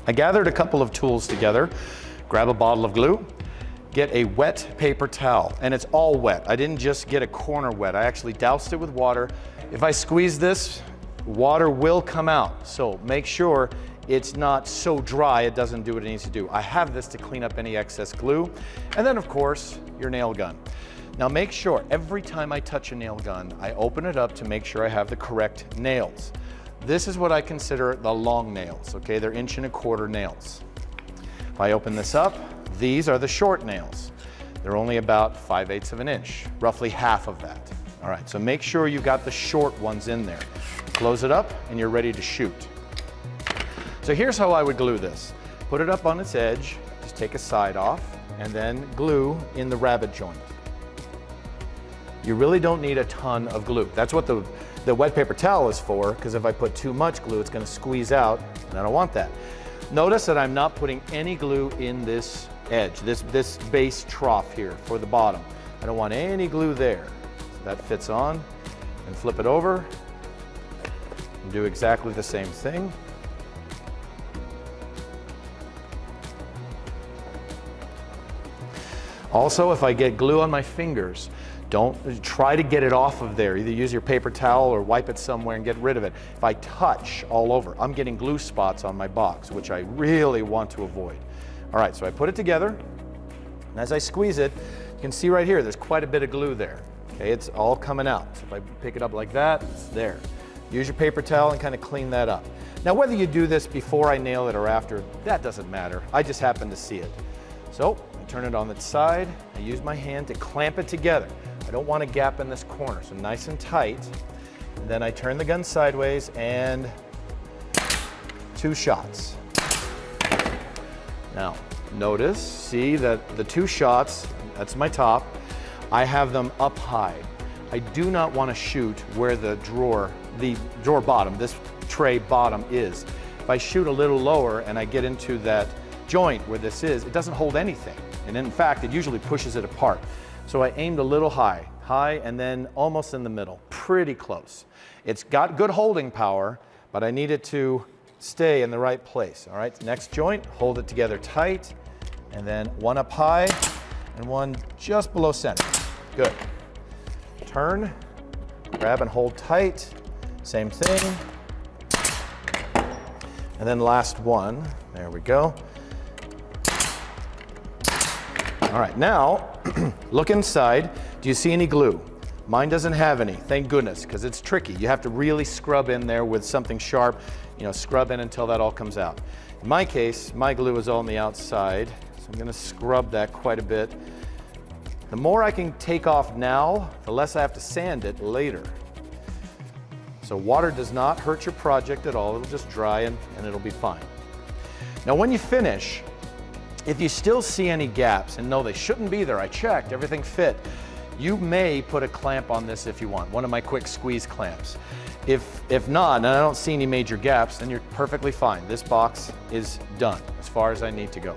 I gathered a couple of tools together. Grab a bottle of glue, get a wet paper towel, and it's all wet. I didn't just get a corner wet, I actually doused it with water. If I squeeze this, water will come out, so make sure it's not so dry it doesn't do what it needs to do. I have this to clean up any excess glue. And then of course, your nail gun. Now make sure every time I touch a nail gun, I open it up to make sure I have the correct nails. This is what I consider the long nails, okay? They're 1¼ inch nails. If I open this up, these are the short nails. They're only about 5/8 of an inch, roughly half of that. All right, so make sure you got the short ones in there. Close it up and you're ready to shoot. So here's how I would glue this. Put it up on its edge, just take a side off, and then glue in the rabbet joint. You really don't need a ton of glue. That's what the wet paper towel is for, because if I put too much glue, it's gonna squeeze out, and I don't want that. Notice that I'm not putting any glue in this edge, this base trough here for the bottom. I don't want any glue there. So that fits on, and flip it over, and do exactly the same thing. Also, if I get glue on my fingers, don't try to get it off of there. Either use your paper towel or wipe it somewhere and get rid of it. If I touch all over, I'm getting glue spots on my box, which I really want to avoid. All right, so I put it together, and as I squeeze it, you can see right here, there's quite a bit of glue there. Okay, it's all coming out. So if I pick it up like that, it's there. Use your paper towel and kind of clean that up. Now, whether you do this before I nail it or after, that doesn't matter. I just happen to see it. So, I turn it on its side. I use my hand to clamp it together. I don't want a gap in this corner, so nice and tight. And then I turn the gun sideways and 2 shots. Now, notice, see that the 2 shots, that's my top, I have them up high. I do not want to shoot where the drawer bottom, this tray bottom is. If I shoot a little lower and I get into that joint where this is, it doesn't hold anything. And in fact, it usually pushes it apart. So I aimed a little high, and then almost in the middle, pretty close. It's got good holding power, but I need it to stay in the right place. All right, next joint, hold it together tight, and then 1 up high and 1 just below center. Good. Turn, grab and hold tight, same thing. And then last one, there we go. All right, now look inside. Do you see any glue? Mine doesn't have any, thank goodness, because it's tricky. You have to really scrub in there with something sharp, scrub in until that all comes out. In my case, my glue is all on the outside, so I'm gonna scrub that quite a bit. The more I can take off now, the less I have to sand it later. So water does not hurt your project at all. It'll just dry and it'll be fine. Now when you finish, if you still see any gaps, and no, they shouldn't be there, I checked, everything fit, you may put a clamp on this if you want, one of my quick squeeze clamps. If not, and I don't see any major gaps, then you're perfectly fine. This box is done as far as I need to go.